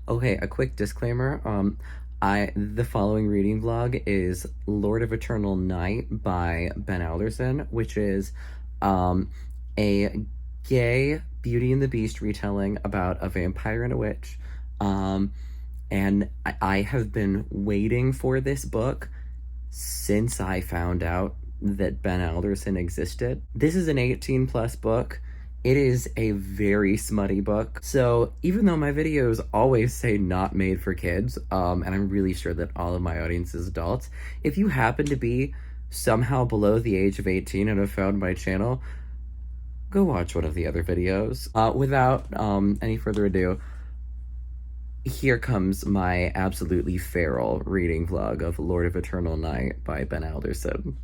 Okay, a quick disclaimer. The following reading vlog is Lord of Eternal Night by Ben Alderson, which is um a gay Beauty and the Beast retelling about a vampire and a witch. Um, and I have been waiting for this book since I found out that Ben Alderson existed. This is an 18 plus book. It is a very smutty book. So even though my videos always say not made for kids, and I'm really sure that all of my audience is adults, if you happen to be somehow below the age of 18 and have found my channel, go watch one of the other videos. Without any further ado, here comes my absolutely feral reading vlog of Lord of Eternal Night by Ben Alderson.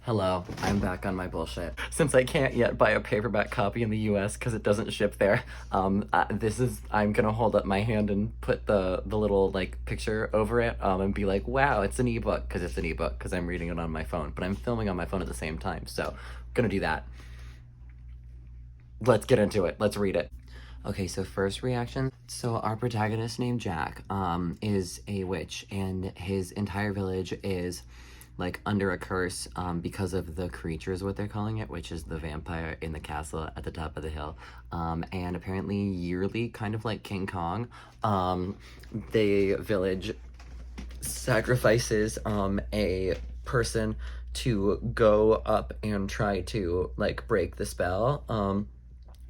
Hello, I'm back on my bullshit. Since I can't yet buy a paperback copy in the US because it doesn't ship there, I'm gonna hold up my hand and put the little like picture over it and be like, wow, it's an ebook, because it's an ebook, because I'm reading it on my phone, but I'm filming on my phone at the same time, so gonna do that. Let's get into it. Let's read it. Okay, so first reaction. So our protagonist named Jack is a witch, and his entire village is like under a curse because of the creatures, what they're calling it, which is the vampire in the castle at the top of the hill. And apparently yearly, kind of like King Kong, the village sacrifices a person to go up and try to like break the spell,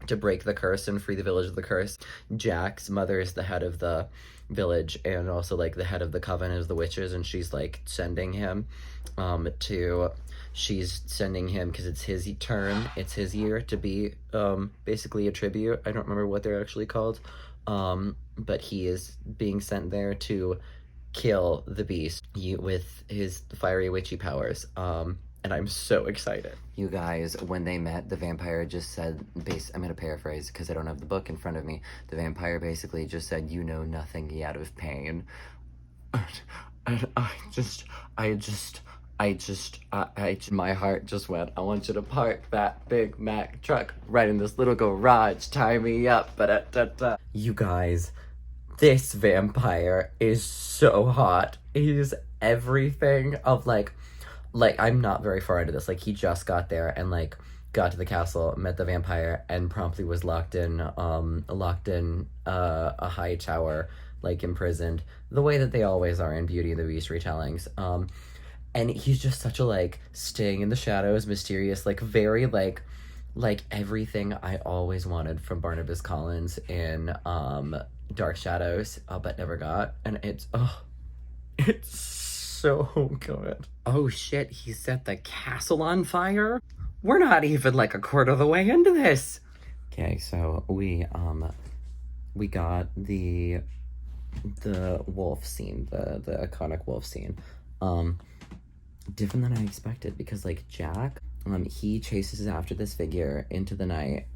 to break the curse and free the village of the curse. Jack's mother is the head of the village and also like the head of the coven of the witches, and she's like sending him she's sending him because it's his turn, it's his year to be basically a tribute. I don't remember what they're actually called, but he is being sent there to kill the beast with his fiery witchy powers. And I'm so excited. You guys, when they met, the vampire just said, I'm gonna paraphrase because I don't have the book in front of me. The vampire basically just said, "You know nothing yet of pain." And my heart just went, I want you to park that Big Mac truck right in this little garage, tie me up, ba-da-da-da. You guys, this vampire is so hot. He's everything of like I'm not very far into this. Like, he just got there and like got to the castle, met the vampire, and promptly was locked in a high tower, like imprisoned, the way that they always are in Beauty and the Beast retellings. And he's just such a like staying in the shadows, mysterious, like very like everything I always wanted from Barnabas Collins in Dark Shadows, but never got. And it's so good. Oh shit, he set the castle on fire? We're not even like a quarter of the way into this. Okay, so we got the wolf scene, the iconic wolf scene. Different than I expected, because like Jack, he chases after this figure into the night,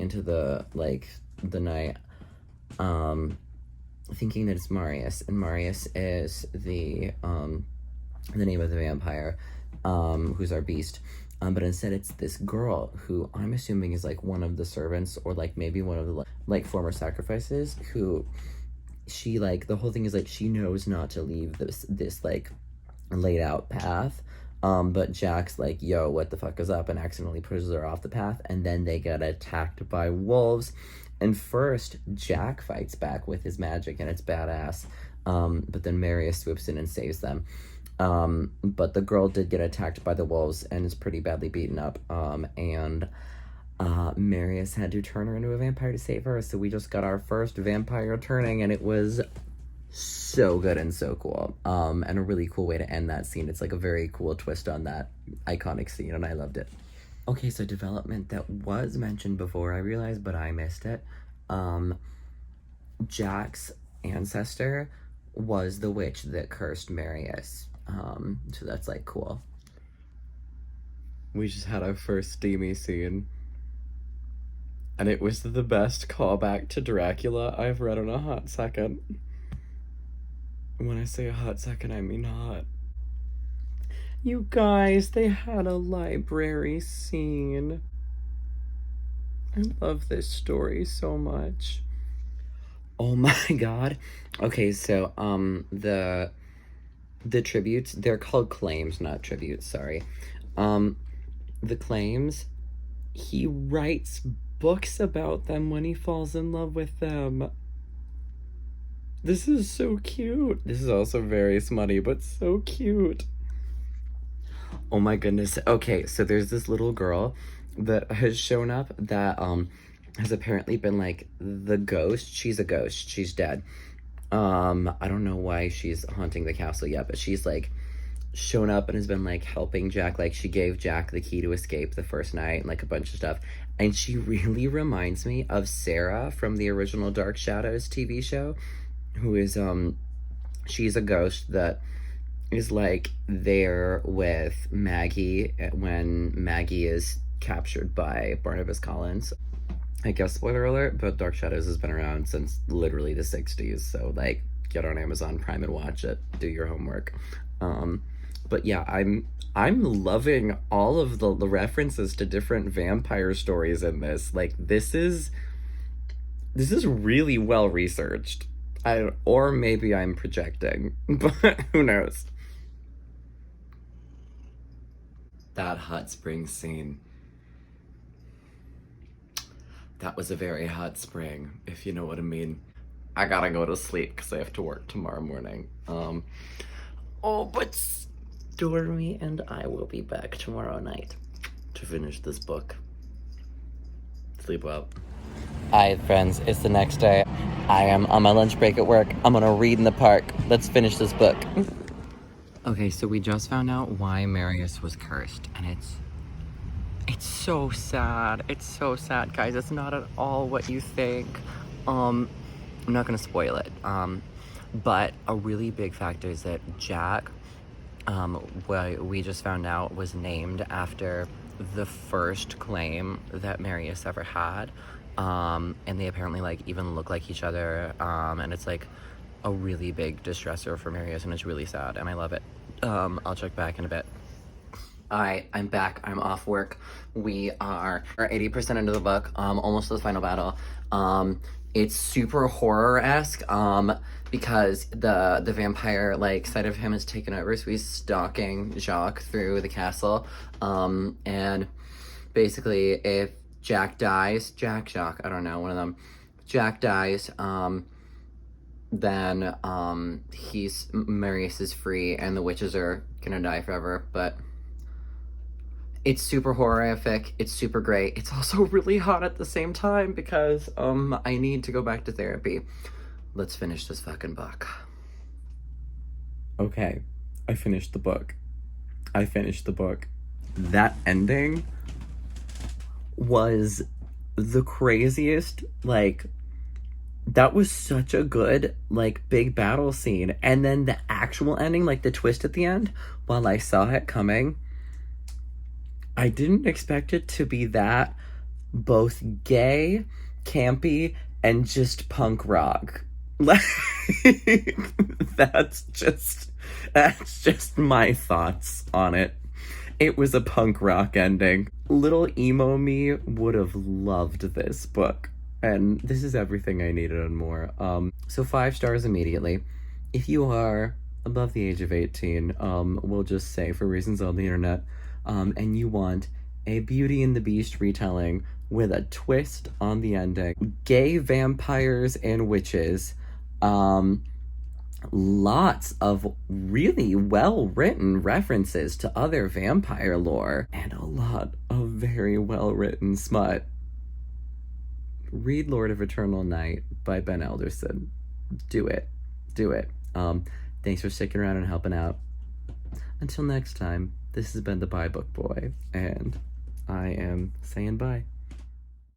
thinking that it's Marius, and Marius is the name of the vampire, who's our beast. But instead it's this girl who I'm assuming is like one of the servants, or like maybe one of the like former sacrifices, who she like, the whole thing is like she knows not to leave this like laid out path. But Jack's like, yo, what the fuck is up, and accidentally pushes her off the path, and then they get attacked by wolves. And first, Jack fights back with his magic, and it's badass. But then Marius swoops in and saves them. But the girl did get attacked by the wolves and is pretty badly beaten up. And Marius had to turn her into a vampire to save her. So we just got our first vampire turning, and it was so good and so cool. And a really cool way to end that scene. It's like a very cool twist on that iconic scene, and I loved it. Okay, so development that was mentioned before, I realized, but I missed it. Jack's ancestor was the witch that cursed Marius. So that's like cool. We just had our first steamy scene, and it was the best callback to Dracula I've read in a hot second. When I say a hot second, I mean hot. You guys, they had a library scene. I love this story so much. Oh my god. Okay, so the tributes, they're called claims, not tributes, sorry. Um the claims, he writes books about them when he falls in love with them. This is so cute. This is also very smutty, but so cute. Oh my goodness. Okay, so there's this little girl that has shown up that has apparently been like the ghost. She's a ghost. She's dead. I don't know why she's haunting the castle yet, but she's like shown up and has been like helping Jack. Like she gave Jack the key to escape the first night and like a bunch of stuff. And she really reminds me of Sarah from the original Dark Shadows TV show, who is she's a ghost that is like there with Maggie when Maggie is captured by Barnabas Collins. I guess spoiler alert, but Dark Shadows has been around since literally the 60s, so like get on Amazon Prime and watch it. Do your homework. But yeah, I'm loving all of the references to different vampire stories in this. Like this is really well researched. Or maybe I'm projecting, but who knows? That hot spring scene. That was a very hot spring, if you know what I mean. I gotta go to sleep because I have to work tomorrow morning. Oh, but Stormy and I will be back tomorrow night to finish this book. Sleep well. Hi, friends. It's the next day. I am on my lunch break at work. I'm gonna read in the park. Let's finish this book. Okay, so we just found out why Marius was cursed, and it's so sad. It's so sad, guys. It's not at all what you think. I'm not gonna spoil it. But a really big factor is that Jack, what we just found out, was named after the first claim that Marius ever had. And they apparently like even look like each other. And it's like a really big distressor for Marius, and it's really sad, and I love it. I'll check back in a bit. Alright, I'm back. I'm off work. We are 80% into the book, almost to the final battle. It's super horror-esque, because the vampire, like, side of him is taken over, so he's stalking Jacques through the castle. And basically, if Jacques, I don't know, one of them, Jack dies, then Marius is free, and the witches are gonna die forever. But it's super horrific. It's super great. It's also really hot at the same time because I need to go back to therapy. Let's finish this fucking book. Okay, I finished the book. That ending was the craziest. Like, that was such a good, like, big battle scene. And then the actual ending, like the twist at the end, while I saw it coming, I didn't expect it to be that both gay, campy, and just punk rock. Like, that's just my thoughts on it. It was a punk rock ending. Little emo me would have loved this book. And this is everything I needed and more. So 5 stars immediately. If you are above the age of 18, we'll just say, for reasons on the internet, and you want a Beauty and the Beast retelling with a twist on the ending, gay vampires and witches, lots of really well-written references to other vampire lore, and a lot of very well-written smut. Read Lord of Eternal Night by Ben Alderson. Do it. Thanks for sticking around and helping out. Until next time, this has been the Bye Book Boy, and I am saying bye.